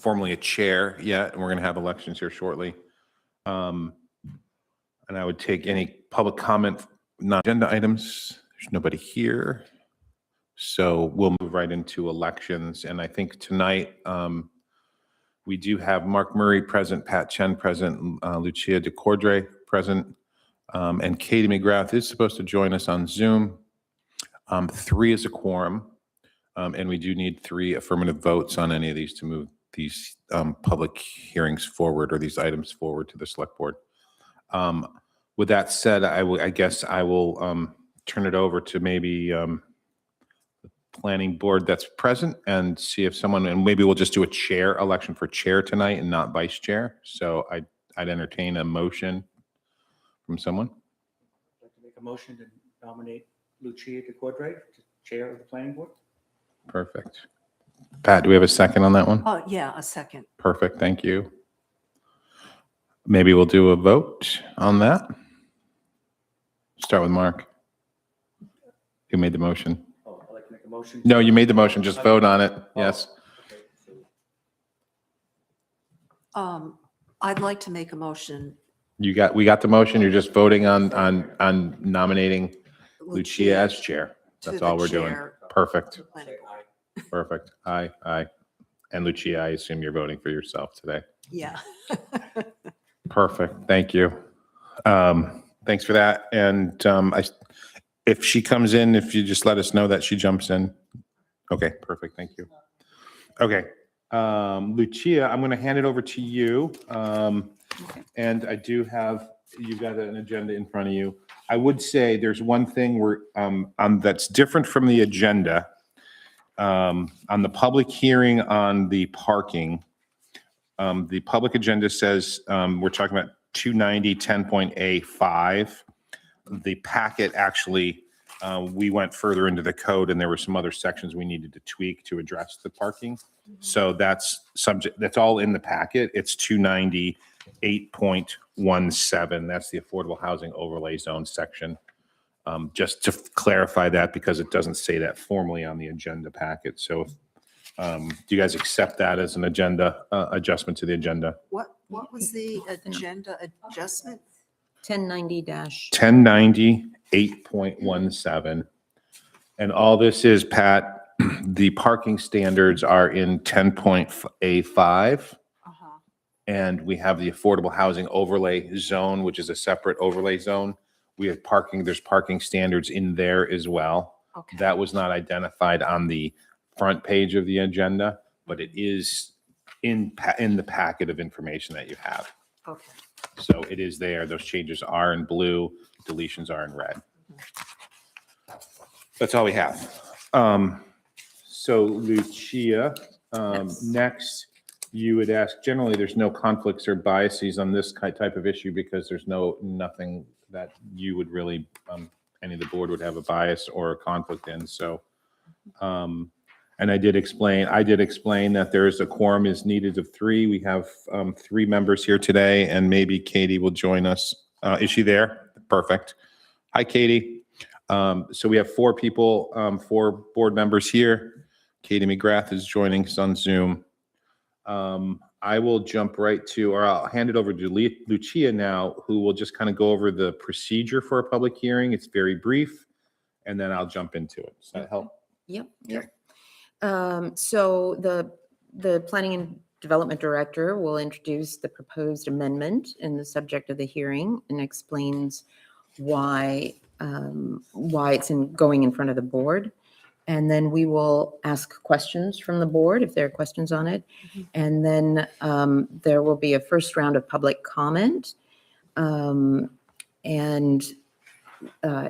formally a chair yet, and we're going to have elections here shortly. And I would take any public comment, non-agenda items. There's nobody here. So we'll move right into elections. And I think tonight we do have Mark Murray present, Pat Chen present, Lucia DeCordray present, and Katie McGrath is supposed to join us on Zoom. 3 is a quorum, and we do need 3 affirmative votes on any of these to move these public hearings forward or these items forward to the select board. With that said, I guess I will turn it over to maybe the planning board that's present and see if someone, and maybe we'll just do a chair election for chair tonight and not vice chair. So I'd entertain a motion from someone. I'd like to make a motion to nominate Lucia DeCordray to chair of the planning board. Perfect. Pat, do we have a second on that one? Oh, yeah, a second. Perfect, thank you. Maybe we'll do a vote on that. Start with Mark. Who made the motion? Oh, I'd like to make a motion. No, you made the motion, just vote on it, yes. Okay, so I'd like to make a motion. We got the motion, you're just voting on nominating Lucia as chair. to That's the all we're doing. chair Perfect, of the planning board. perfect. Aye. And Lucia, I assume you're voting for yourself today. Yeah. Perfect, thank you. Thanks for that. And if she comes in, if you just let us know that she jumps in. Okay, perfect, thank you. Okay, Lucia, I'm going to hand it over to you. And I do have, you've got an agenda in front of you. I would say there's one thing that's different from the agenda. On the public hearing on the parking, the public agenda says we're talking about 290 10.A5. The packet actually, we went further into the code and there were some other sections we needed to tweak to address the parking. So that's all in the packet. It's 290 8.17. That's the affordable housing overlay zone section. Just to clarify that because it doesn't say that formally on the agenda packet. So do you guys accept that as an agenda adjustment to the agenda? What was the agenda adjustment? 1090 1090 8.17. And all this is, Pat, the parking standards are in 10.A5. Uh-huh. And we have the affordable housing overlay zone, which is a separate overlay zone. We have parking, there's parking standards in there as well. Okay. That was not identified on the front page of the agenda, but it is in the packet of information that you have. Okay. So it is there. Those changes are in blue, deletions are in red. That's all we have. So Lucia, Yes. next, you would ask, generally, there's no conflicts or biases on this type of issue because there's nothing that you would really, any of the board would have a bias or a conflict in. So, and I did explain that there is a quorum is needed of 3. We have 3 members here today, and maybe Katie will join us. Is she there? Perfect. Hi, Katie. So we have 4 people, 4 board members here. Katie McGrath is joining us on Zoom. I will jump right to, or I'll hand it over to Lucia now, who will just kind of go over the procedure for a public hearing. It's very brief, and then I'll jump into it. Does that help? Yep. So the Planning and Development Director will introduce the proposed amendment in the subject of the hearing and explains why it's going in front of the board. And then we will ask questions from the board if there are questions on it. Mhm. And then there will be a first round of public comment.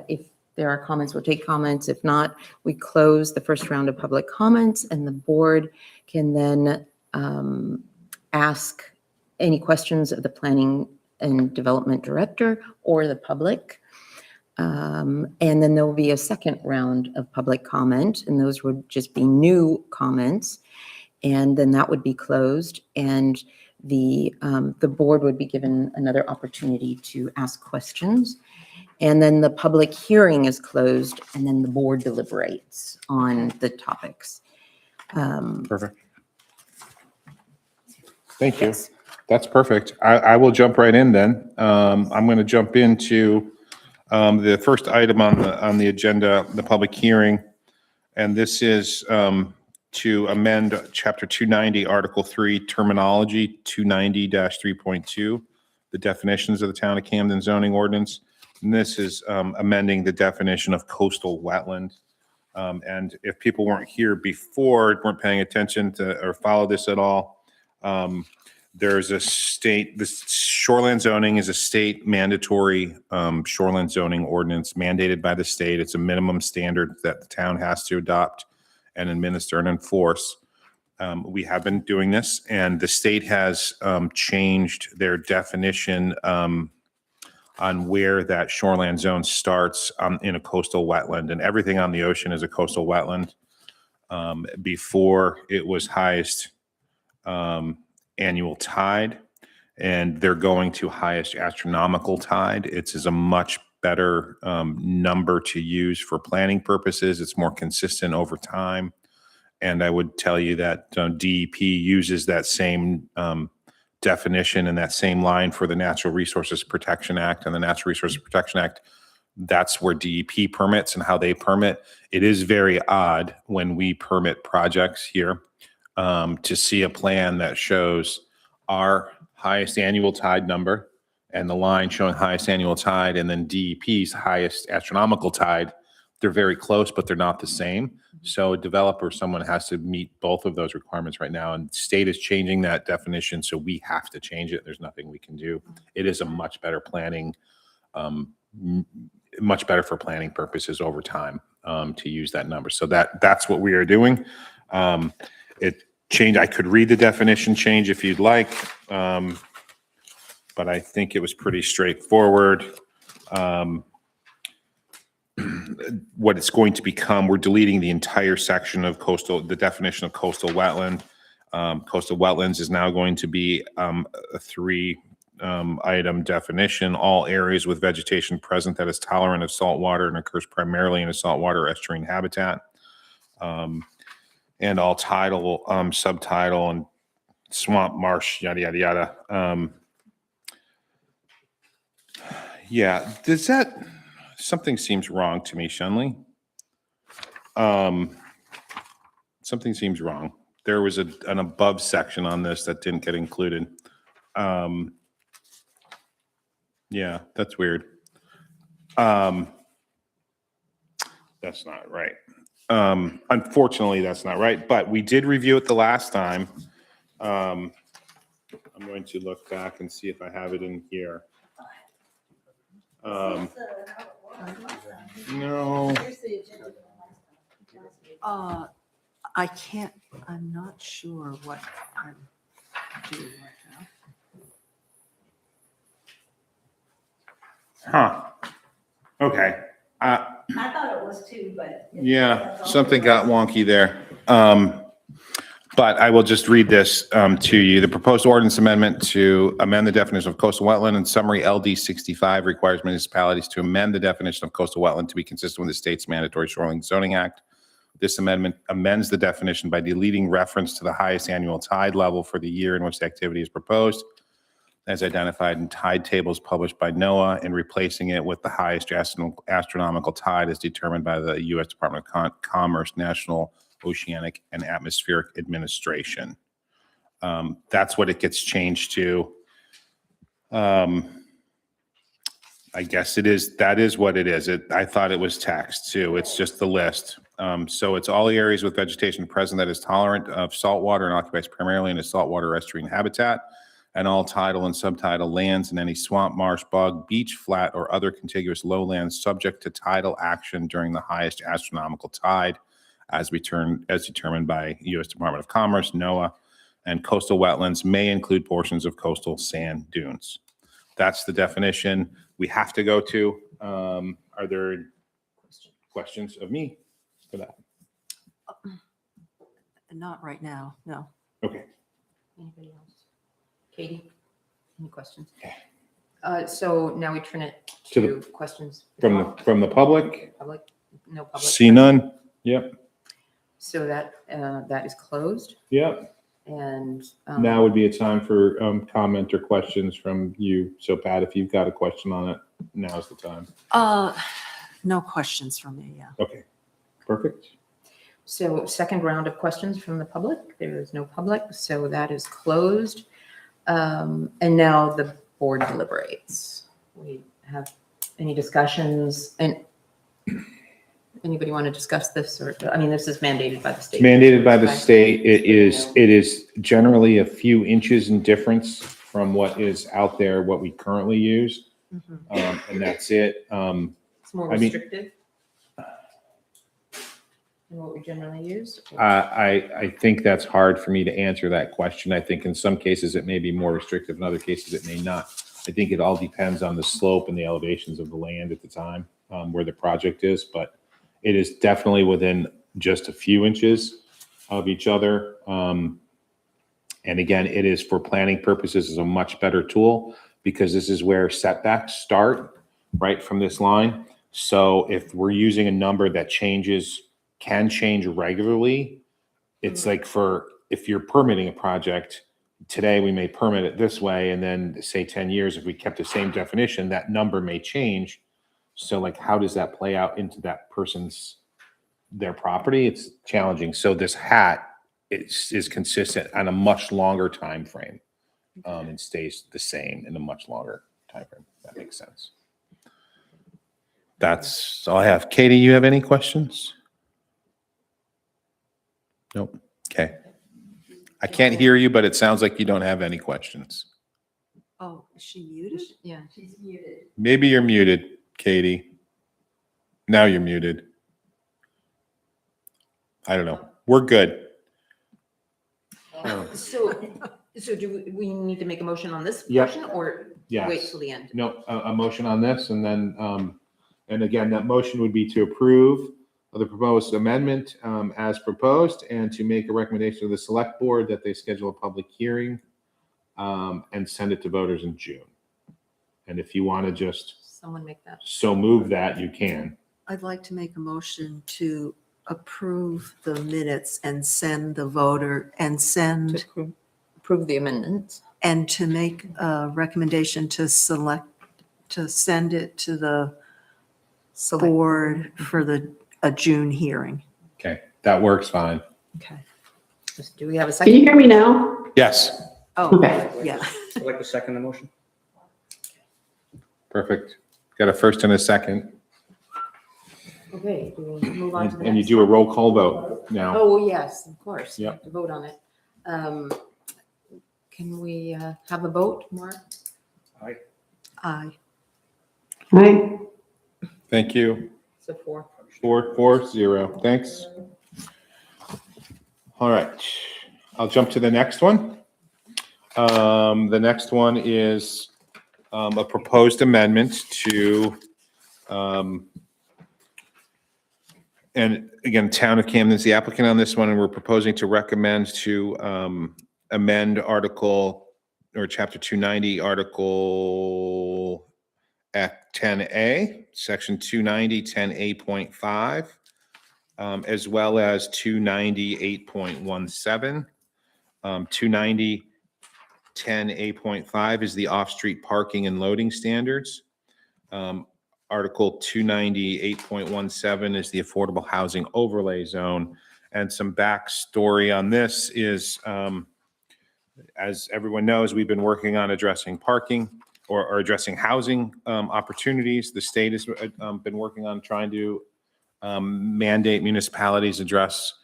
If there are comments, we'll take comments. If not, we close the first round of public comments and the board can then ask any questions of the Planning and Development Director or the public. And then there will be a second round of public comment, and those would just be new comments. And then that would be closed, and the board would be given another opportunity to ask questions. And then the public hearing is closed, and then the board deliberates on the topics. Perfect. Thank you. Yes. That's perfect. I will jump right in then. I'm going to jump into the first item on the agenda, the public hearing. And this is to amend Chapter 290, Article 3, Terminology, 290-3.2, the definitions of the Town of Camden zoning ordinance. And this is amending the definition of coastal wetland. And if people weren't here before, weren't paying attention to or follow this at all, there's a state, the shoreland zoning is a state mandatory shoreland zoning ordinance mandated by the state. It's a minimum standard that the town has to adopt and administer and enforce. We have been doing this, and the state has changed their definition on where that shoreland zone starts in a coastal wetland, and everything on the ocean is a coastal wetland. Before it was highest annual tide, and they're going to highest astronomical tide. It's is a much better number to use for planning purposes. It's more consistent over time. And I would tell you that DEP uses that same definition and that same line for the Natural Resources Protection Act. And the Natural Resources Protection Act, that's where DEP permits and how they permit. It is very odd when we permit projects here to see a plan that shows our highest annual tide number and the line showing highest annual tide and then DEP's highest astronomical tide. They're very close, but they're not the same. So a developer, someone has to meet both of those requirements right now, and the state is changing that definition, so we have to change it. There's nothing we can do. It is a much better planning, much better for planning purposes over time to use that number. So that's what we are doing. It changed. I could read the definition change if you'd like, but I think it was pretty straightforward. What it's going to become, we're deleting the entire section of the definition of coastal wetland. Coastal wetlands is now going to be a 3 item definition: all areas with vegetation present that is tolerant of salt water and occurs primarily in a saltwater estuarine habitat. And all tidal, subtidal, and swamp, marsh, yada, yada, yada. Yeah, does that... Something seems wrong to me, Shunley. Something seems wrong. There was an above section on this that didn't get included. Yeah, that's weird. That's not right. Unfortunately, that's not right, but we did review it the last time. I'm going to look back and see if I have it in here. No. I can't, I'm not sure what I'm doing right now. Huh. Okay. I thought it was too, but. Yeah, something got wonky there. But I will just read this to you. The proposed ordinance amendment to amend the definition of coastal wetland in summary LD 65 requires municipalities to amend the definition of coastal wetland to be consistent with the state's mandatory shoreline zoning act. This amendment amends the definition by deleting reference to the highest annual tide level for the year in which the activity is proposed, as identified in tide tables published by NOAA, and replacing it with the highest astronomical tide as determined by the U.S. Department of Commerce National Oceanic and Atmospheric Administration. That's what it gets changed to. I guess it is. That is what it is. I thought it was text too. It's just the list. So it's all areas with vegetation present that is tolerant of salt water and occupies primarily in a saltwater estuarine habitat, and all tidal and subtidal lands and any swamp, marsh, bog, beach, flat, or other contiguous lowlands subject to tidal action during the highest astronomical tide, as determined by U.S. Department of Commerce, NOAA, and coastal wetlands may include portions of coastal sand dunes. That's the definition we have to go to. Are there questions of me for that? Not right now, no. Okay. Anybody else? Katie, any questions? So now we turn it To to questions. From the public? Public, no public. See none? Yep. So that is closed. Yep. And Now would be a time for comment or questions from you. So Pat, if you've got a question on it, now's the time. No questions from me, yeah. Okay, perfect. so second round of questions from the public. There is no public, so that is closed. And now the board deliberates. We have any discussions, and anybody want to discuss this, or, I mean, this is mandated by the state. Mandated by the Okay. state. It is generally a few inches in difference from what is out there, what we currently use. Mhm. And that's it. It's more I mean- restrictive than what we generally use. I think that's hard for me to answer that question. I think in some cases it may be more restrictive, in other cases it may not. I think it all depends on the slope and the elevations of the land at the time, where the project is, but it is definitely within just a few inches of each other. And again, it is for planning purposes is a much better tool because this is where setbacks start right from this line. So if we're using a number that can change regularly, it's like if you're permitting a project, today we may permit it this way, and then say 10 years, if we kept the same definition, that number may change. So like, how does that play out into that their property? It's challenging. So this hat is consistent on a much longer time frame, and stays the same in a much longer time frame. That makes sense. That's all I have. Katie, you have any questions? Nope. Okay. I can't hear you, but it sounds like you don't have any questions. Oh, is she muted? Yeah. She's muted. Maybe you're muted, Katie. Now you're muted. I don't know. We're good. So do we need to make a motion on this Yep. portion or Yes. wait till the end? No, a motion on this, and then, and again, that motion would be to approve of the proposed amendment as proposed, and to make a recommendation to the select board that they schedule a public hearing and send it to voters in June. And if you want to just Someone make that. so move that, you can. I'd like to make a motion to approve the minutes and send the voter and To approve the amendment. and to make a recommendation to send it to the board for a June hearing. Okay, that works fine. Okay. Do we have a Can you second? hear me now? Yes, Oh, Okay. yeah. I'd like to second the motion. perfect. Got a first and a second. Okay, do we move on to the And you next? do a roll call vote now. Oh, yes, of course. We Yep. have to vote on it. Can we have a vote, Mark? Aye. Aye. Hi. Thank you. So 4. 4-0. Thanks. All right, I'll jump to the next one. The next one is a proposed amendment to, and again, Town of Camden is the applicant on this one, and we're proposing to recommend to amend Article, or Chapter 290, Article Act 10A, Section 290, 10A.5, as well as 290, 8.17. 290, 10A.5 is the off-street parking and loading standards. Article 290, 8.17 is the affordable housing overlay zone. And some backstory on this is, as everyone knows, we've been working on addressing parking or addressing housing opportunities. The state has been working on trying to mandate municipalities address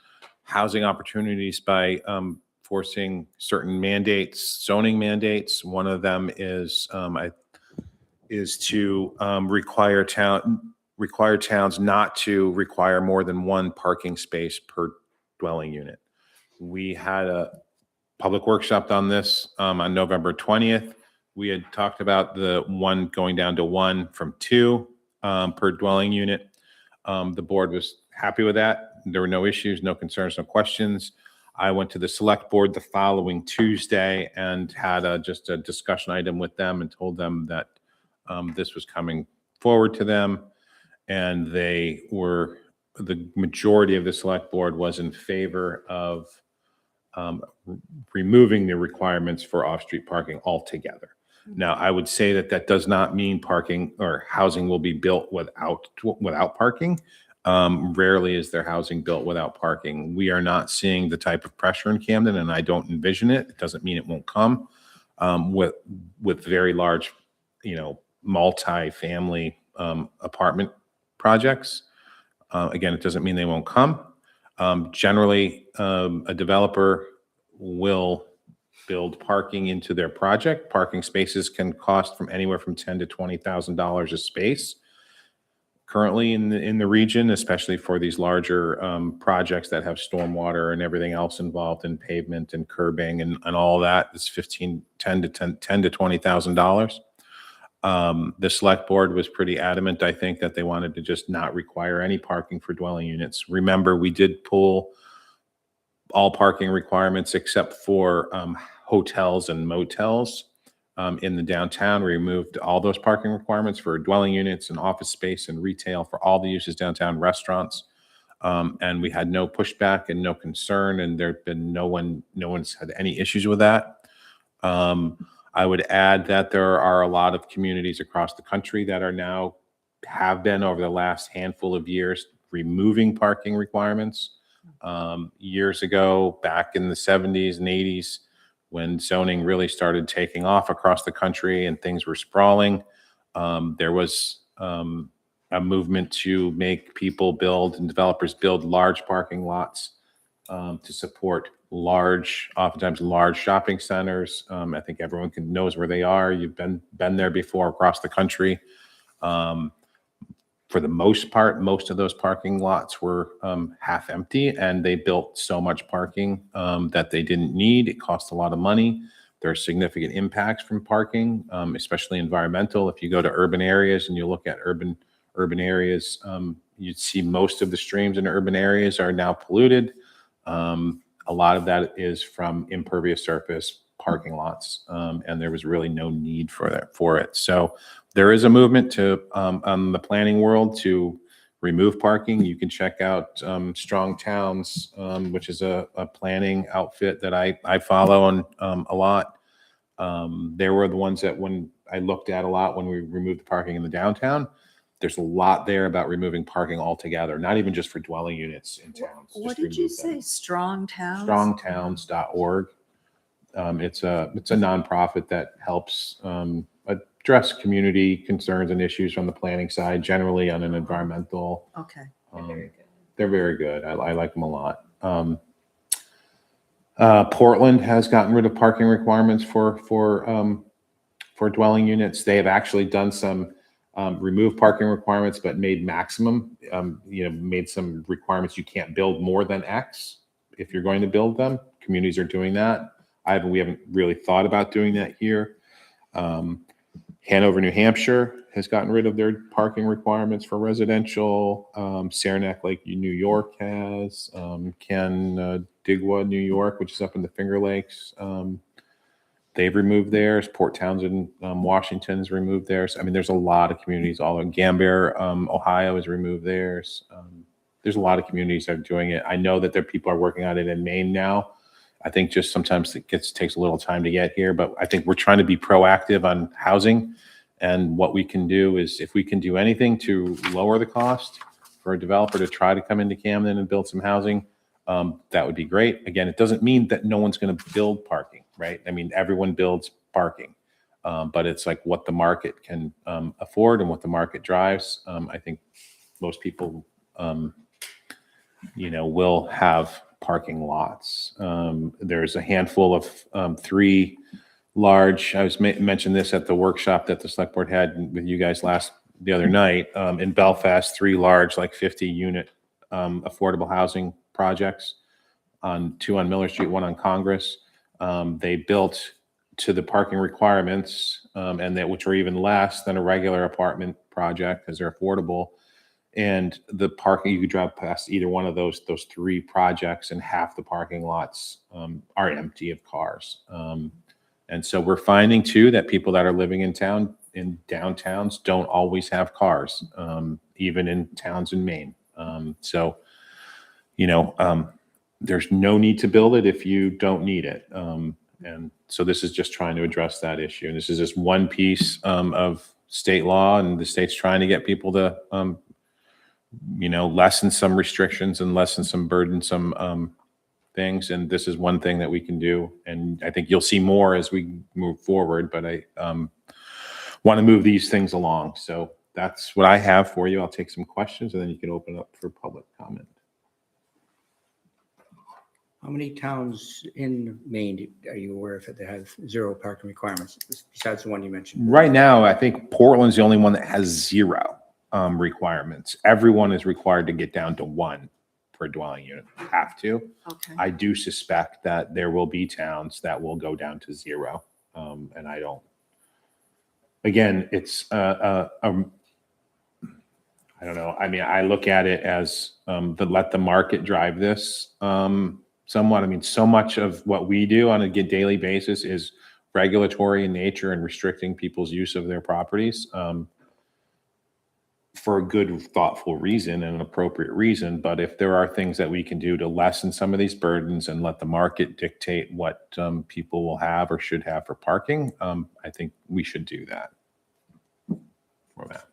housing opportunities by forcing certain mandates, zoning mandates. One of them is to require towns not to require more than one parking space per dwelling unit. We had a public workshop on this on November 20th. We had talked about the one going down to 1 from 2 per dwelling unit. The board was happy with that. There were no issues, no concerns, no questions. I went to the select board the following Tuesday and had just a discussion item with them and told them that this was coming forward to them. And the majority of the select board was in favor of removing the requirements for off-street parking altogether. Now, I would say that that does not mean parking or housing will be built without parking. Rarely is there housing built without parking. We are not seeing the type of pressure in Camden, and I don't envision it. It doesn't mean it won't come with very large, multi-family apartment projects. Again, it doesn't mean they won't come. Generally, a developer will build parking into their project. Parking spaces can cost from anywhere from $10,000 to $20,000 a space. Currently in the region, especially for these larger projects that have stormwater and everything else involved in pavement and curbing and all that, it's $10,000 to $20,000. The select board was pretty adamant, I think, that they wanted to just not require any parking for dwelling units. Remember, we did pull all parking requirements except for hotels and motels in the downtown. We removed all those parking requirements for dwelling units and office space and retail for all the uses downtown, restaurants. And we had no pushback and no concern, and there've been no one's had any issues with that. I would add that there are a lot of communities across the country that have been over the last handful of years removing parking requirements. Years ago, back in the 70s and 80s, when zoning really started taking off across the country and things were sprawling, there was a movement to make people build and developers build large parking lots to support oftentimes large shopping centers. I think everyone knows where they are. You've been there before across the country. For the most part, most of those parking lots were half empty, and they built so much parking that they didn't need. It cost a lot of money. There are significant impacts from parking, especially environmental. If you go to urban areas and you look at urban areas, you'd see most of the streams in urban areas are now polluted. A lot of that is from impervious surface parking lots, and there was really no need for it. So there is a movement to on the planning world to remove parking. You can check out Strong Towns, which is a planning outfit that I follow on a lot. They were the ones that when I looked at a lot when we removed the parking in the downtown. There's a lot there about removing parking altogether, not even just for dwelling units in towns. What Just did you remove say? them. Strong Towns? Strongtowns.org. It's a nonprofit that helps address community concerns and issues from the planning side, generally on an environmental. Okay. They're very good. I like them a lot. Portland has gotten rid of parking requirements for dwelling units. They have actually done some remove parking requirements, but made maximum. Made some requirements. You can't build more than X if you're going to build them. Communities are doing that. We haven't really thought about doing that here. Hanover, New Hampshire has gotten rid of their parking requirements for residential. Saranac Lake, New York has. Canandaigua, New York, which is up in the Finger Lakes. They've removed theirs. Port Townsend, Washington's removed theirs. I mean, there's a lot of communities all in Gambier, Ohio has removed theirs. There's a lot of communities that are doing it. I know that people are working on it in Maine now. I think just sometimes takes a little time to get here, but I think we're trying to be proactive on housing. And what we can do is if we can do anything to lower the cost for a developer to try to come into Camden and build some housing, that would be great. Again, it doesn't mean that no one's going to build parking, right? I mean, everyone builds parking, but it's like what the market can afford and what the market drives. I think most people, will have parking lots. There's a handful of three large, I was mentioned this at the workshop that the select board had with you guys the other night, in Belfast, three large, like 50 unit affordable housing projects, two on Miller Street, one on Congress. They built to the parking requirements, which are even less than a regular apartment project because they're affordable. And the parking, you could drive past either one of those three projects, and half the parking lots are empty of cars. And so we're finding too that people that are living in downtowns don't always have cars, even in towns in Maine. there's no need to build it if you don't need it. And so this is just trying to address that issue. And this is just one piece of state law, and the state's trying to get people to, lessen some restrictions and lessen some burdensome things. And this is one thing that we can do. And I think you'll see more as we move forward, but I want to move these things along. So that's what I have for you. I'll take some questions and then you can open up for public comment. How many towns in Maine are you aware of that have zero parking requirements besides the one you mentioned? Right now, I think Portland's the only one that has zero requirements. Everyone is required to get down to 1 per dwelling unit. Have to. Okay. I do suspect that there will be towns that will go down to 0. And I don't, again, it's, I don't know. I mean, I look at it as let the market drive this somewhat. I mean, so much of what we do on a daily basis is regulatory in nature and restricting people's use of their properties for a good, thoughtful reason and an appropriate reason. But if there are things that we can do to lessen some of these burdens and let the market dictate what people will have or should have for parking, I think we should do that. For that.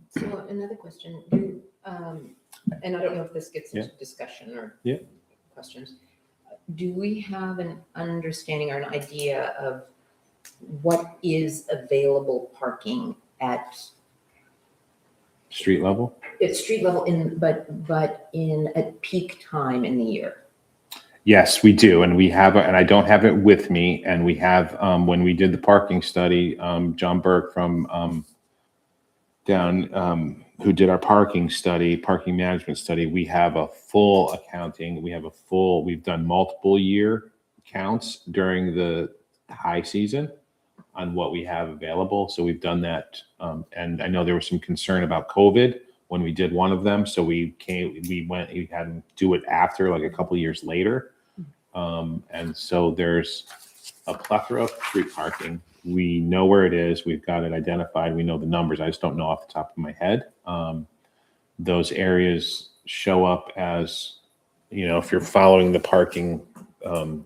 So another question, and I don't know if this gets into discussion or Yeah. questions. Do we have an understanding or an idea of what is available parking at Street level? street level at peak time in the year? Yes, we do. And we have, and I don't have it with me. And we have, when we did the parking study, John Burke from down, who did our parking management study, we have a full accounting. We've done multiple year counts during the high season on what we have available. So we've done that. And I know there was some concern about COVID when we did one of them. So we had to do it after, like a couple of years later. And so there's a plethora of street parking. We know where it is. We've got it identified. We know the numbers. I just don't know off the top of my head. Those areas show up as, if you're following the parking, the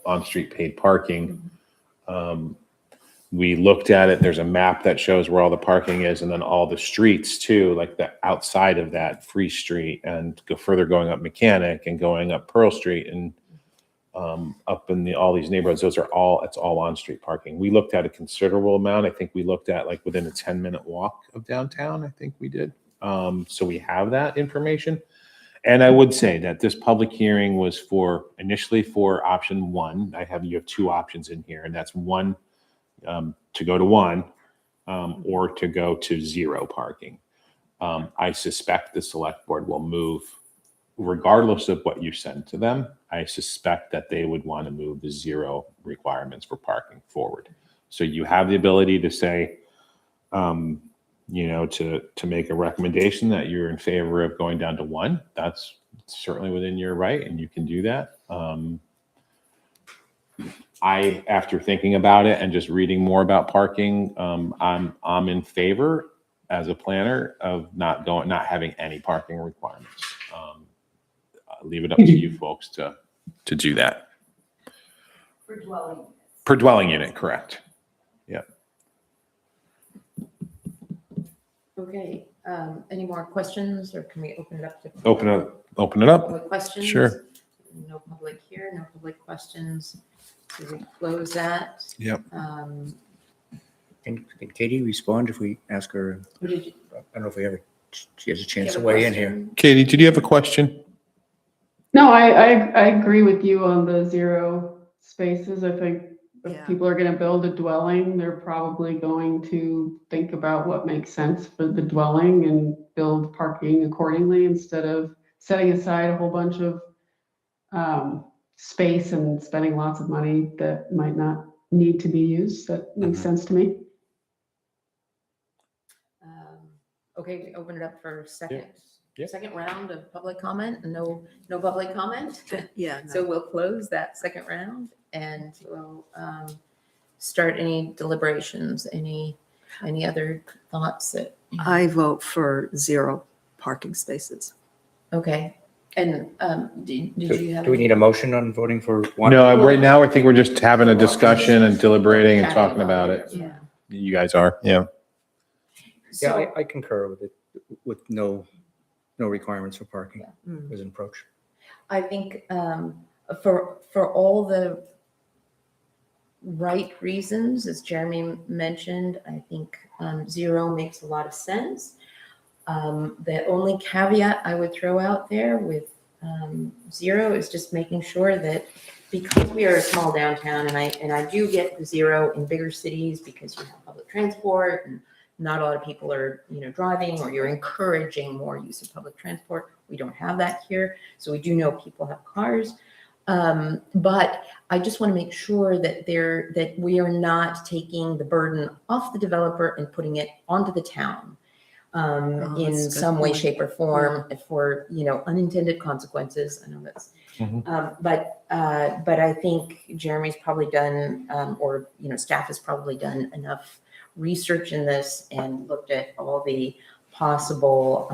on-street paid parking. We looked at it. There's a map that shows where all the parking is, and then all the streets too, like the outside of that, Free Street, and go further going up Mechanic and going up Pearl Street and up in all these neighborhoods. It's all on-street parking. We looked at a considerable amount. I think we looked at like within a 10-minute walk of downtown. I think we did. So we have that information. And I would say that this public hearing was initially for option 1. You have 2 options in here, and that's 1 to go to 1 or to go to 0 parking. I suspect the select board will move, regardless of what you send to them. I suspect that they would want to move the 0 requirements for parking forward. So you have the ability to say, to make a recommendation that you're in favor of going down to 1. That's certainly within your right, and you can do that. After thinking about it and just reading more about parking, I'm in favor as a planner of not having any parking requirements. I'll leave it up to you folks to do that. For dwelling units. Per dwelling unit, correct. Yeah. Okay, any more questions, or can we open it up to? Open it up. Public questions? Sure. No public here, no public questions. So we close that. Yep. Can Katie respond if we ask her? What did you- I don't know if she has a chance you to have a weigh in here. question? Katie, did you have a question? No, I agree with you on the 0 spaces. I think if Yeah. people are going to build a dwelling, they're probably going to think about what makes sense for the dwelling and build parking accordingly instead of setting aside a whole bunch of space and spending lots of money that might not need to be used. That makes sense to me. Okay, we open it up for Yeah. second round of public comment. No public comment. Yeah. So we'll close that second round and we'll start any deliberations, any other thoughts that. I vote for 0 parking spaces. Okay. And did you have? Do we need a motion on voting for one? No, right now, I think we're just having a discussion and deliberating and talking about it. Yeah. You guys are, yeah. Yeah, So, I concur with it, with no requirements for parking Mm. as an approach. I think for all the right reasons, as Jeremy mentioned, I think 0 makes a lot of sense. The only caveat I would throw out there with 0 is just making sure that because we are a small downtown, and I do get the 0 in bigger cities because you have public transport and not a lot of people are, driving, or you're encouraging more use of public transport. We don't have that here. So we do know people have cars. But I just want to make sure that we are not taking the burden off the developer and putting it onto the town Oh, in that's a good some way, point. shape, or form for unintended consequences. I know that's, but I think Jeremy's probably done, or staff has probably done enough research in this and looked at all the possible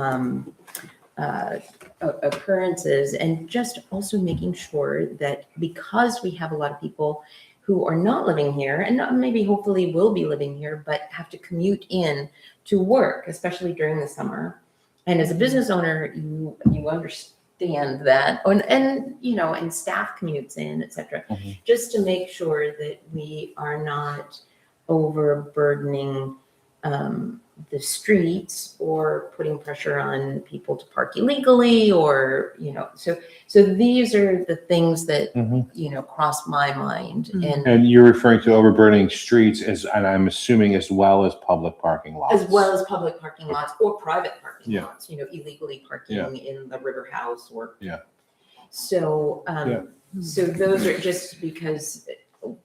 occurrences, and just also making sure that because we have a lot of people who are not living here and maybe hopefully will be living here, but have to commute in to work, especially during the summer. And as a business owner, you understand that, and staff commutes in, et cetera, just to make sure that we are not overburdening the streets or putting pressure on people to park illegally, or so these are the things that cross my mind. And you're referring to overburdening streets and I'm assuming as well as public parking lots. As well as public parking lots or private parking Yeah. lots, illegally parking Yeah. in the river house or. Yeah. So, Yeah. so those are just because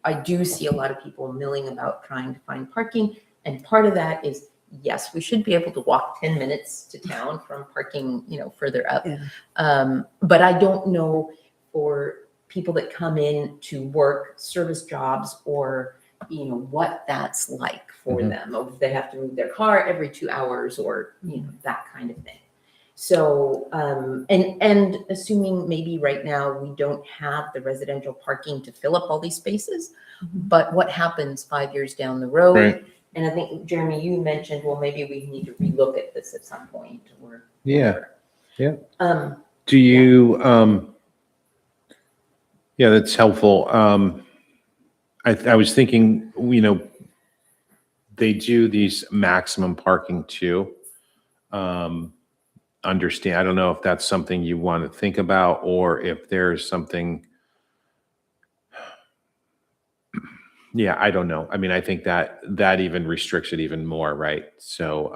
I do see a lot of people milling about trying to find parking. And part of that is, yes, we should be able to walk 10 minutes to town from parking, further up. Yeah. But I don't know for people that come in to work service jobs, or what that's like for them, or if they have to move their car every 2 hours, or that kind of thing. So and assuming maybe right now we don't have the residential parking to fill up all these spaces, but what happens 5 years down the road? Right. And I think, Jeremy, you mentioned, well, maybe we need to relook at this at some point, or Yeah. whatever. Yeah. Do you, yeah, that's helpful. I was thinking, they do these maximum parking too. Understand, I don't know if that's something you want to think about, or if there's something. Yeah, I don't know. I mean, I think that even restricts it even more, right? So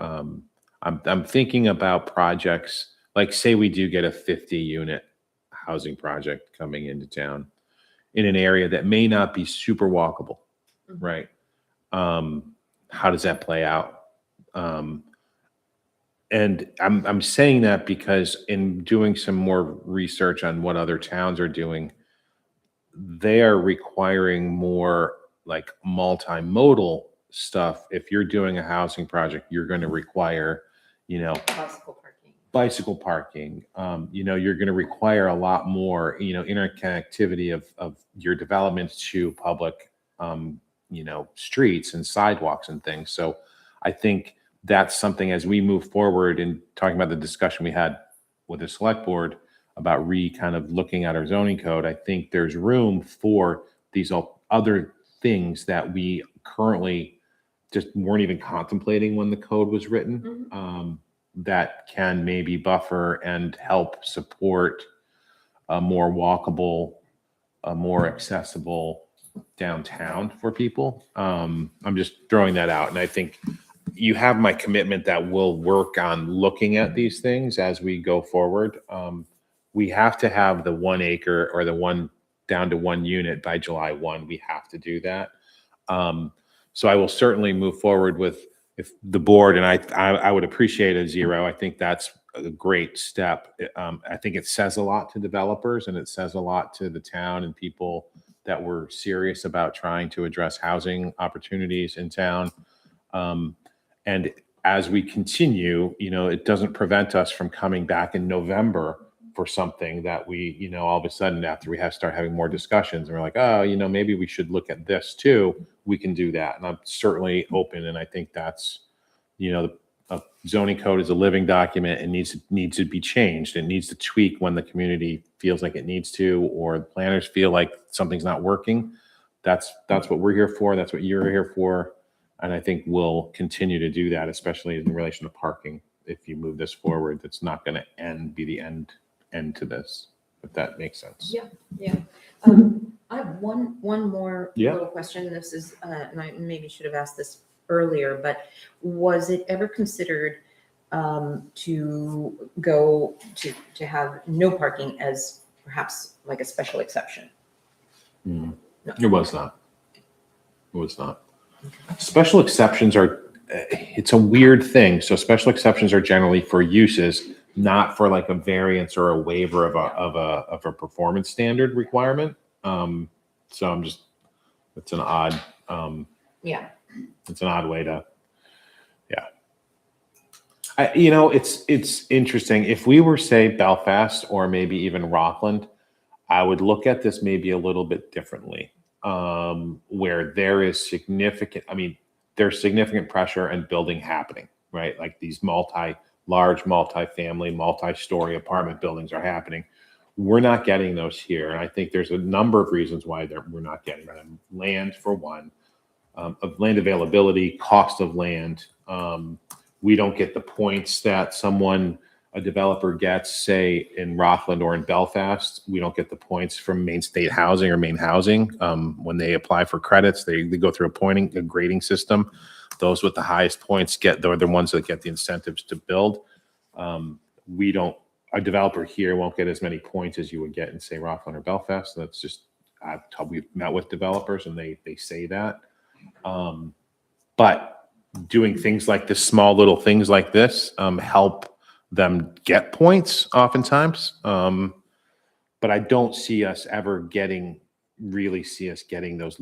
I'm thinking about projects, like say we do get a 50-unit housing project coming into town in an area that may not be super walkable, right? How does that play out? And I'm saying that because in doing some more research on what other towns are doing, they are requiring more like multimodal stuff. If you're doing a housing project, you're going to require, Bicycle parking. bicycle parking. You're going to require a lot more, interconnectivity of your developments to public, streets and sidewalks and things. So I think that's something, as we move forward in talking about the discussion we had with the select board about kind of looking at our zoning code, I think there's room for these other things that we currently just weren't even contemplating when the code was written, that can maybe buffer and help support a more walkable, a more accessible downtown for people. I'm just throwing that out. And I think you have my commitment that we'll work on looking at these things as we go forward. We have to have the 1 acre or the one down to 1 unit by July 1. We have to do that. So I will certainly move forward with if the board, and I would appreciate a 0. I think that's a great step. I think it says a lot to developers, and it says a lot to the town and people that were serious about trying to address housing opportunities in town. And as we continue, it doesn't prevent us from coming back in November for something that we, all of a sudden after we start having more discussions and we're like, oh, maybe we should look at this too, we can do that. And I'm certainly open. And I think that's, a zoning code is a living document and needs to be changed. It needs to tweak when the community feels like it needs to, or the planners feel like something's not working. That's what we're here for. That's what you're here for. And I think we'll continue to do that, especially in relation to parking. If you move this forward, that's not going to be the end to this, if that makes sense. Yeah. I have one more Yeah. little question. This is, and I maybe should have asked this earlier, but was it ever considered to go to have no parking as perhaps like a special exception? It was not. It was not. Special exceptions are, it's a weird thing. So special exceptions are generally for uses, not for like a variance or a waiver of a performance standard requirement. So it's an odd, Yeah. it's an odd way to, it's interesting. If we were, say, Belfast or maybe even Rockland, I would look at this maybe a little bit differently, where there is there's significant pressure and building happening, right? Like these large multi-family, multi-story apartment buildings are happening. We're not getting those here. And I think there's a number of reasons why we're not getting them. Land, for one, of land availability, cost of land. We don't get the points that a developer gets, say, in Rockland or in Belfast. We don't get the points from Maine State Housing or Maine Housing. When they apply for credits, they go through a grading system. Those with the highest points they're the ones that get the incentives to build. A developer here won't get as many points as you would get in, say, Rockland or Belfast. That's just, we've met with developers and they say that. But doing things like this, small little things like this, help them get points oftentimes. But I don't see us getting those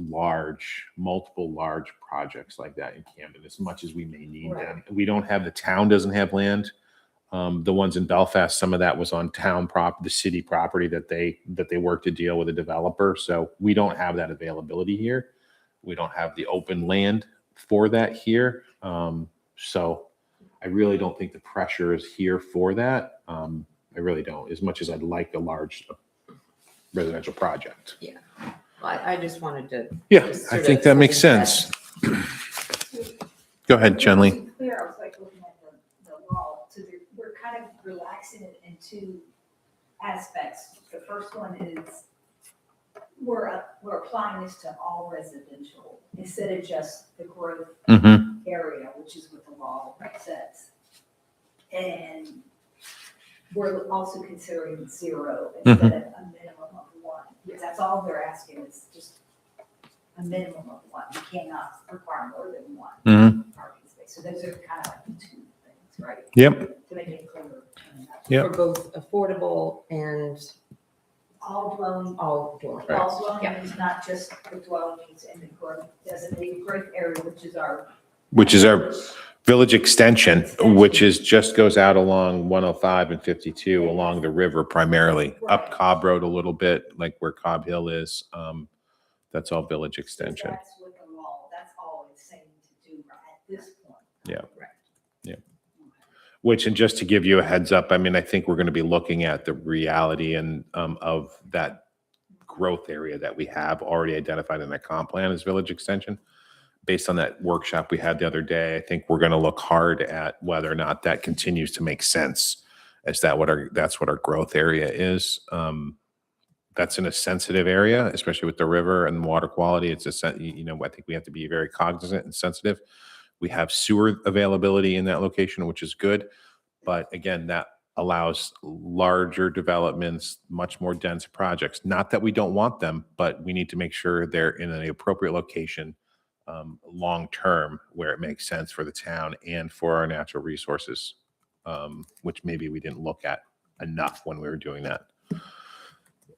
multiple large projects like that in Camden, as much as we may need them. The town doesn't have land. The ones in Belfast, some of that was on the city property that they worked to deal with a developer. So we don't have that availability here. We don't have the open land for that here. So I really don't think the pressure is here for that. I really don't, as much as I'd like a large residential project. Yeah. I just wanted to. Yeah, just I sort think of that makes think sense. Go ahead, Jen Lee. To be clear, I was like looking at the law, so we're kind of relaxing it in two aspects. The first one is we're applying this to all residential instead of just the growth area, which is what the law says. And we're also considering 0 instead of a minimum of 1, because that's all they're asking is just a minimum of 1. You cannot require more than 1 parking space. So those are kind of like the two things, right? Yep. To make it clearer. Yep. For both affordable and All dwelling, all dwelling. Right. all dwelling is not just the dwellings in the growth, designated growth area, which is our Village Extension, which just goes out along 105 and 52 along the river primarily, up Cobb Road a little bit, like where Cobb Hill is. That's all Village Extension. That's what the law, that's all it's saying to do at this point. Yeah. Right. And just to give you a heads up, I think we're going to be looking at the reality of that growth area that we have already identified in the comp plan as Village Extension. Based on that workshop we had the other day, I think we're going to look hard at whether or not that continues to make sense. That's what our growth area is. That's in a sensitive area, especially with the river and water quality. I think we have to be very cognizant and sensitive. We have sewer availability in that location, which is good. But again, that allows larger developments, much more dense projects. Not that we don't want them, but we need to make sure they're in an appropriate location long-term where it makes sense for the town and for our natural resources, which maybe we didn't look at enough when we were doing that.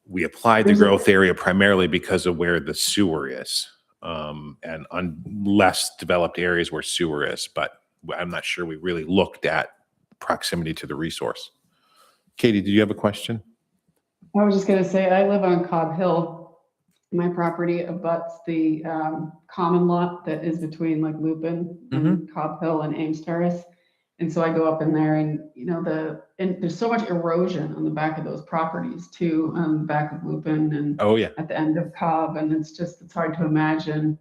We applied the growth area primarily because of where the sewer is. And on less developed areas where sewer is, but I'm not sure we really looked at proximity to the resource. Katie, did you have a question? I was just gonna say, I live on Cobb Hill. My property abuts the common lot that is between like Lupin and Cobb Hill and Ames Terrace. And so I go up in there and, and there's so much erosion on the back of those properties too, on the back of Lupin and Oh, yeah. at the end of Cobb. And it's hard to imagine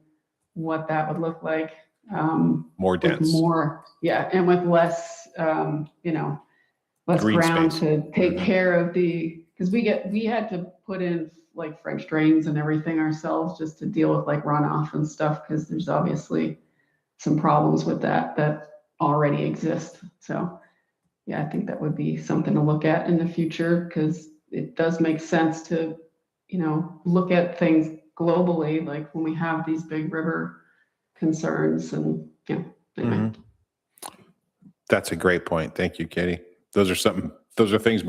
what that would look like. More With dense. more, yeah, and with less, less Green ground space. to take Mhm. care of because we had to put in like French drains and everything ourselves just to deal with like runoff and stuff, because there's obviously some problems with that already exist. So, yeah, I think that would be something to look at in the future, because it does make sense to, look at things globally, like when we have these big river concerns and, anyway. Mhm. That's a great point. Thank you, Katie. Those are things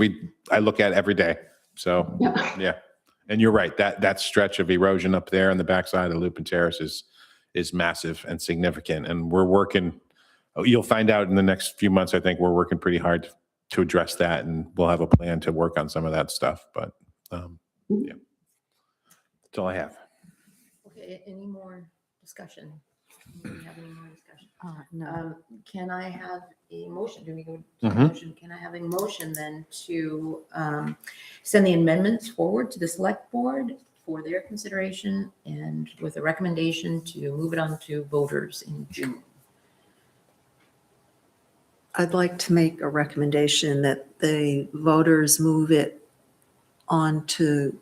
I look at every day. So, Yeah. yeah. And you're right. That stretch of erosion up there on the backside of Lupin Terrace is massive and significant. And we're working, you'll find out in the next few months, I think we're working pretty hard to address that, and we'll have a plan to work on some of that stuff. But, yeah, that's all I have. Okay, any more discussion? Do we have any more discussion? No. Can I have a motion? Do we go to Mhm. motion? Can I have a motion then to send the amendments forward to the select board for their consideration and with a recommendation to move it on to voters in June? I'd like to make a recommendation that the voters move it on to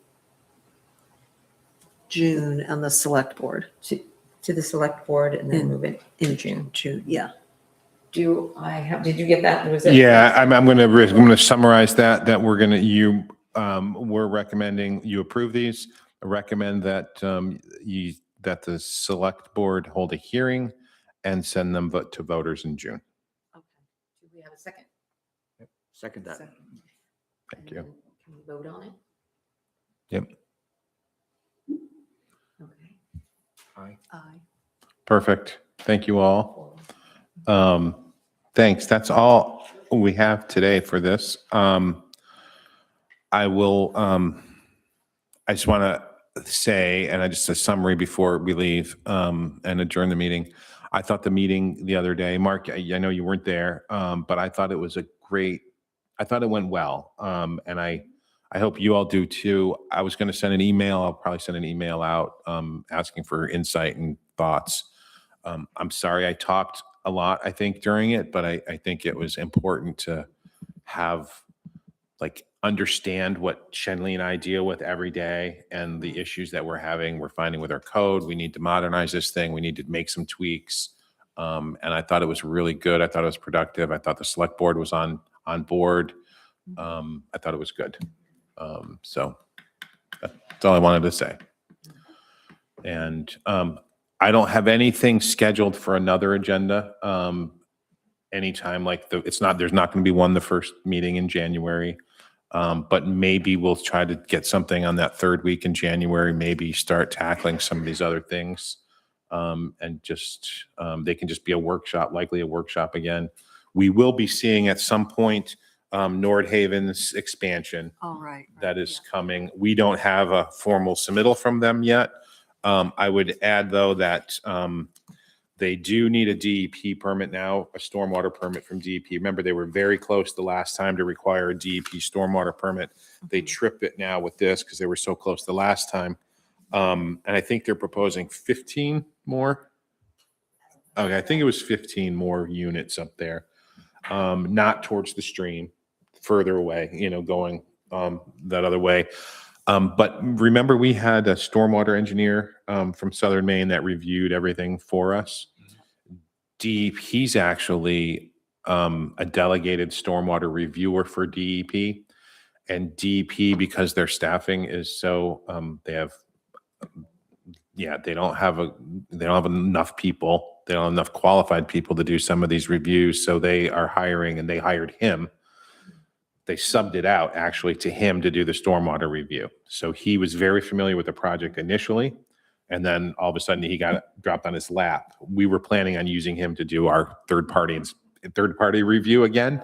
June and the select board To the select board and then In- move it in June. June, yeah. Did you get that? Was it? Yeah, I'm going to summarize that we're recommending you approve these. I recommend that that the select board hold a hearing and send them to voters in June. Okay. Do we have a second? Second that. Second. Thank And you. then Can we vote on it? Yep. Okay. Aye. Aye. Perfect. Thank you all. Thanks. That's all we have today for this. I just want to say, and just a summary before we leave and adjourn the meeting. I thought the meeting the other day, Mark, I know you weren't there, but I thought it went well. And I hope you all do too. I was going to send an email. I'll probably send an email out asking for insight and thoughts. I'm sorry I talked a lot, I think, during it, but I think it was important to understand what Shenley and I deal with every day and the issues that we're finding with our code. We need to modernize this thing. We need to make some tweaks. And I thought it was really good. I thought it was productive. I thought the select board was on board. I thought it was good. So that's all I wanted to say. And I don't have anything scheduled for another agenda anytime there's not going to be one the first meeting in January. But maybe we'll try to get something on that third week in January, maybe start tackling some of these other things. And just, they can just be likely a workshop again. We will be seeing at some point Nordhaven's expansion All right. that is coming. We don't have a formal submittal from them yet. I would add, though, that they do need a DEP permit now, a stormwater permit from DEP. Remember, they were very close the last time to require a DEP stormwater permit. They tripped it now with this because they were so close the last time. And I think they're proposing 15 more. Okay, I think it was 15 more units up there, not towards the stream, further away, going that other way. But remember, we had a stormwater engineer from Southern Maine that reviewed everything for us. He's actually a delegated stormwater reviewer for DEP. And DEP, because their staffing is so, they don't have enough people. They don't have enough qualified people to do some of these reviews. So they are hiring, and they hired him. They subbed it out actually to him to do the stormwater review. So he was very familiar with the project initially, and then all of a sudden he got dropped on his lap. We were planning on using him to do our third party review again.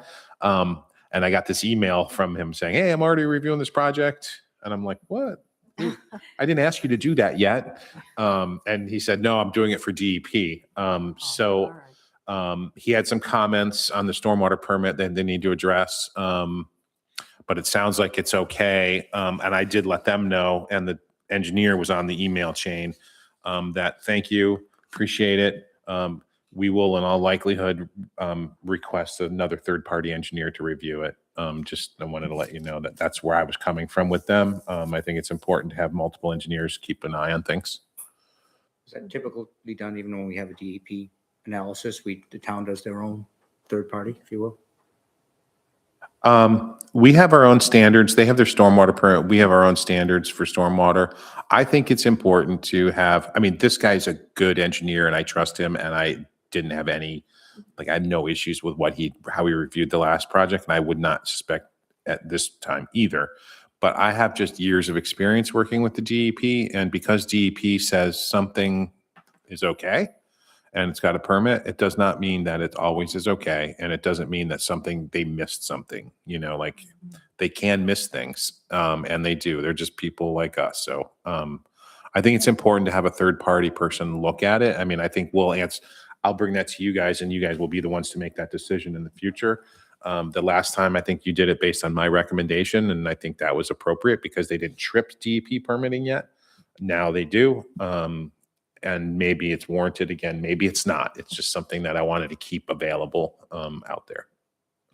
And I got this email from him saying, "Hey, I'm already reviewing this project." And I'm like, "What? I didn't ask you to do that yet." And he said, "No, I'm doing it for DEP." All So right. he had some comments on the stormwater permit that they need to address. But it sounds like it's okay. And I did let them know, and the engineer was on the email chain, that thank you, appreciate it. We will in all likelihood request another third-party engineer to review it. Just I wanted to let you know that that's where I was coming from with them. I think it's important to have multiple engineers keep an eye on things. Is that typically done even when we have a DEP analysis? The town does their own third party, if you will? We have our own standards. They have their stormwater permit. We have our own standards for stormwater. I think it's important to have, I mean, this guy's a good engineer and I trust him, and I didn't have any, like, I had no issues with how he reviewed the last project, and I would not suspect at this time either. But I have just years of experience working with the DEP, and because DEP says something is okay, and it's got a permit, it does not mean that it always is okay. And it doesn't mean that they missed something, like they can miss things. And they do, they're just people like us. So I think it's important to have a third party person look at it. I mean, I think I'll bring that to you guys, and you guys will be the ones to make that decision in the future. The last time I think you did it based on my recommendation, and I think that was appropriate because they didn't trip DEP permitting yet. Now they do. And maybe it's warranted again, maybe it's not. It's just something that I wanted to keep available out there.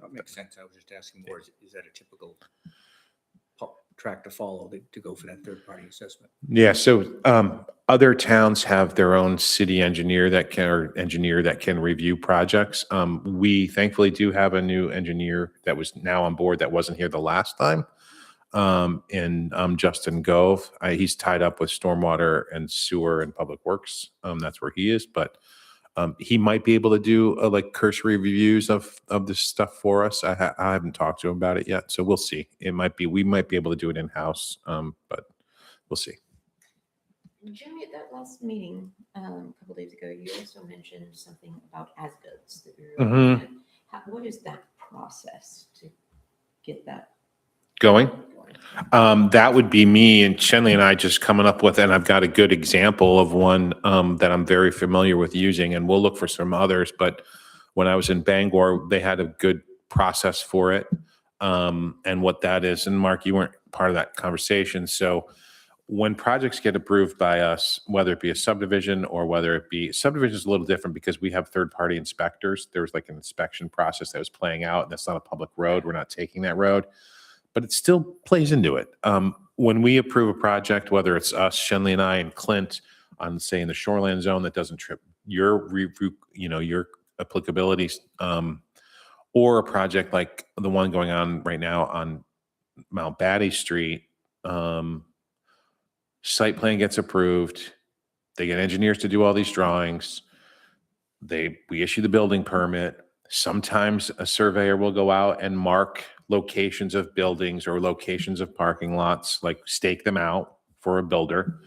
That makes sense. I was just asking more, is that a typical track to follow to go for that third party assessment? Yeah, so other towns have their own city engineer that can review projects. We thankfully do have a new engineer that was now on board that wasn't here the last time. Justin Gove. He's tied up with stormwater and sewer and public works. That's where he is, but he might be able to do like cursory reviews of this stuff for us. I haven't talked to him about it yet, so we'll see. We might be able to do it in-house, but we'll see. Jimmy, at that last meeting, a couple days ago, you also mentioned something about as-builts that we were looking at. What is that process to get that Going? That would be me and Shenley and I just coming up with, and I've got a good example of one that I'm very familiar with using, and we'll look for some others. But when I was in Bangor, they had a good process for it, and what that is. And Mark, you weren't part of that conversation. So when projects get approved by us, whether it be a subdivision or whether it be subdivision is a little different because we have third-party inspectors. There was like an inspection process that was playing out, and that's not a public road. We're not taking that road. But it still plays into it. When we approve a project, whether it's us, Shenley and I, and Clint on, say, in the shoreline zone that doesn't trip your applicabilities, or a project like the one going on right now on Mount Batty Street, site plan gets approved. They get engineers to do all these drawings. We issue the building permit. Sometimes a surveyor will go out and mark locations of buildings or locations of parking lots, like stake them out for a builder.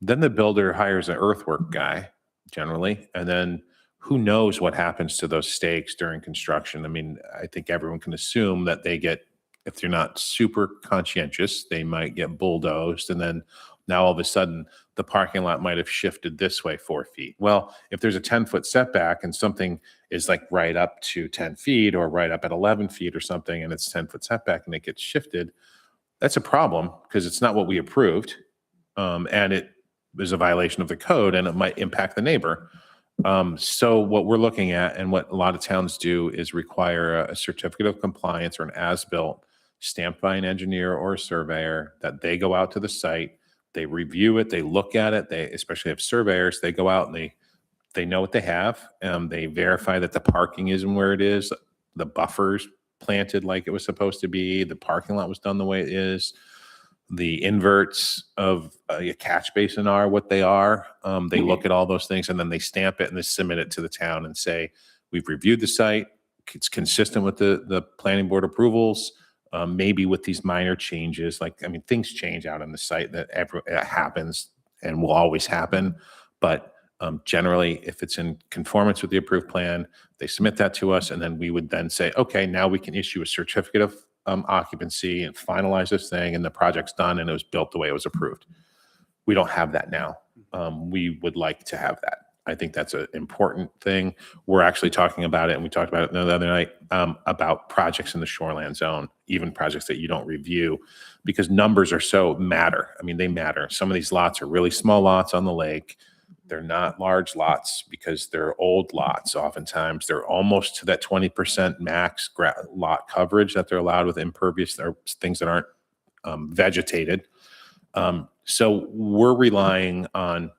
Then the builder hires an earthwork guy generally, and then who knows what happens to those stakes during construction. I mean, I think everyone can assume that if they're not super conscientious, they might get bulldozed, and then now all of a sudden the parking lot might have shifted this way 4 feet. Well, if there's a 10-foot setback and something is like right up to 10 feet or right up at 11 feet or something, and it's 10-foot setback and it gets shifted, that's a problem because it's not what we approved. And it is a violation of the code and it might impact the neighbor. So what we're looking at and what a lot of towns do is require a certificate of compliance or an as-built stamped by an engineer or a surveyor that they go out to the site, they review it, they look at it, they especially have surveyors, they go out and they know what they have. They verify that the parking isn't where it is, the buffers planted like it was supposed to be, the parking lot was done the way it is, the inverts of a catch basin are what they are. They look at all those things and then they stamp it and they submit it to the town and say, we've reviewed the site, it's consistent with the planning board approvals. Maybe with these minor changes, things change out on the site that happens and will always happen. But Generally, if it's in conformance with the approved plan, they submit that to us, and then we would then say, okay, now we can issue a certificate of occupancy and finalize this thing, and the project's done, and it was built the way it was approved. We don't have that now. We would like to have that. I think that's an important thing. We're actually talking about it, and we talked about it the other night, about projects in the shoreland zone, even projects that you don't review, because numbers are so matter. I mean, they matter. Some of these lots are really small lots on the lake. They're not large lots because they're old lots. Oftentimes, they're almost to that 20% max lot coverage that they're allowed with impervious or things that aren't vegetated. So we're relying on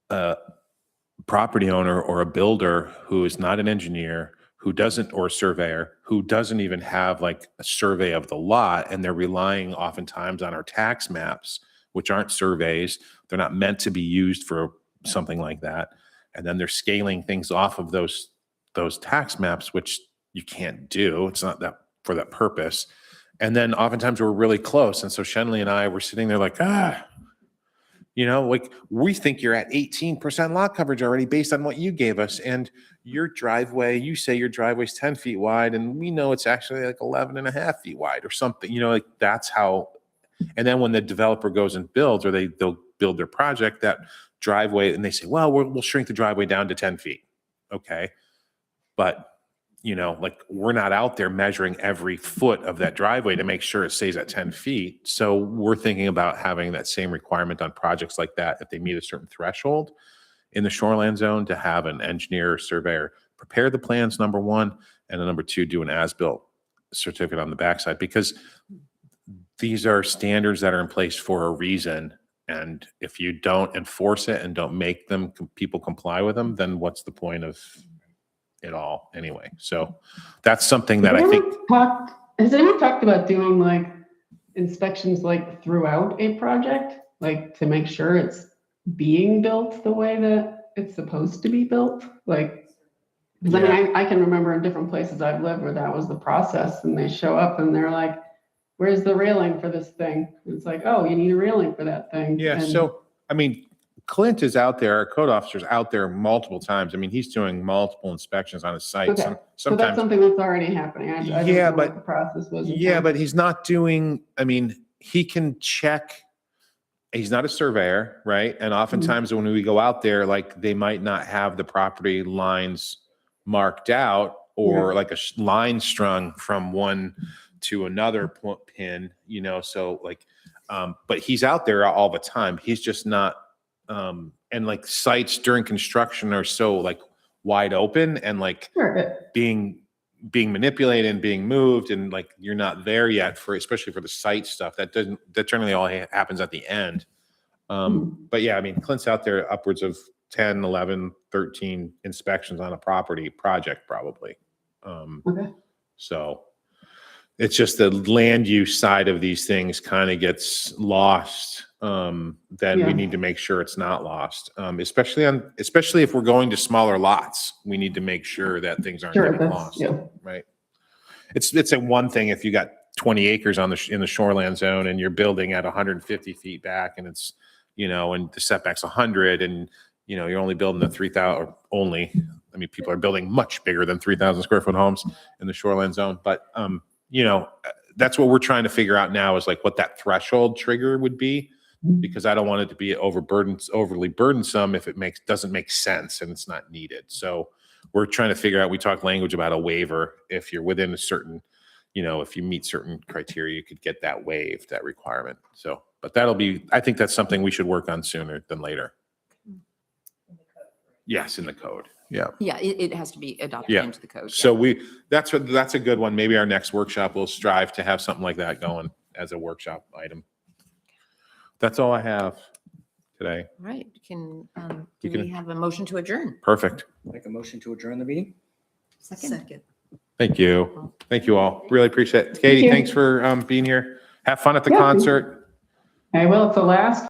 a property owner or a builder who is not an engineer, who doesn't, or a surveyor, who doesn't even have like a survey of the lot, and they're relying oftentimes on our tax maps, which aren't surveys. They're not meant to be used for something like that. And then they're scaling things off of those tax maps, which you can't do. It's not that for that purpose. And then oftentimes we're really close. And so Shenley and I were sitting there like, like we think you're at 18% lot coverage already based on what you gave us. And your driveway, you say your driveway's 10 feet wide, and we know it's actually like 11 and a half feet wide or something, like that's how. And then when the developer goes and builds, or they'll build their project, that driveway, and they say, well, we'll shrink the driveway down to 10 feet. Okay. But, like we're not out there measuring every foot of that driveway to make sure it stays at 10 feet. So we're thinking about having that same requirement on projects like that. If they meet a certain threshold in the shoreland zone, to have an engineer or surveyor prepare the plans, number one, and then number two, do an as-built certificate on the backside, because these are standards that are in place for a reason. And if you don't enforce it and don't make them people comply with them, then what's the point of it all anyway? So that's something that I think. Has anyone talked about doing like inspections like throughout a project, like to make sure it's being built the way that it's supposed to be built? Like, because I mean, I can remember in different places I've lived where that was the process, and they show up and they're like, where's the railing for this thing? It's like, oh, you need a railing for that thing. Yeah. And So, I mean, Clint is out there, our code officer's out there multiple times. I mean, he's doing multiple inspections on his site. Okay. So that's Sometimes, something that's already happening. I didn't Yeah, know but- what the process was. yeah, but he's not doing, I mean, he can check. He's not a surveyor, right? And oftentimes when we go out there, like they might not have the property lines marked out, or like a line strung from one to another pin, so like, but he's out there all the time. He's just not, and like sites during construction are so like wide open and like Sure. being manipulated and being moved, and like you're not there yet especially for the site stuff. That generally all happens at the end. But yeah, I mean, Clint's out there upwards of 10, 11, 13 inspections on a project probably. Okay. So it's just the land use side of these things kind of gets lost. Then Yeah. we need to make sure it's not lost. Especially if we're going to smaller lots, we need to make sure that things aren't Sure. getting That's, lost. yeah. Right. It's a one thing if you got 20 acres in the shoreland zone and you're building at 150 feet back, and it's, and the setback's 100, and, you're only building the 3,000 or only, I mean, people are building much bigger than 3,000 square foot homes in the shoreland zone. But, that's what we're trying to figure out now, is like what that threshold trigger would be, because I don't want it to be overly burdensome if it doesn't make sense and it's not needed. So we're trying to figure out, we talk language about a waiver. If you're within a certain, if you meet certain criteria, you could get that waived, that requirement. So, but I think that's something we should work on sooner than later. Yes, in the code. Yeah. Yeah, it has to be adopted Yeah. into the code. So that's a good one. Maybe our next workshop will strive to have something like that going as a workshop item. That's all I have today. Right. Do You can- we have a motion to adjourn? Perfect. Make a motion to adjourn the meeting? Second. Thank you. Thank you all. Really appreciate it. Katie, you. thanks for being here. Have fun at the Yeah. concert. Okay, well, it's the last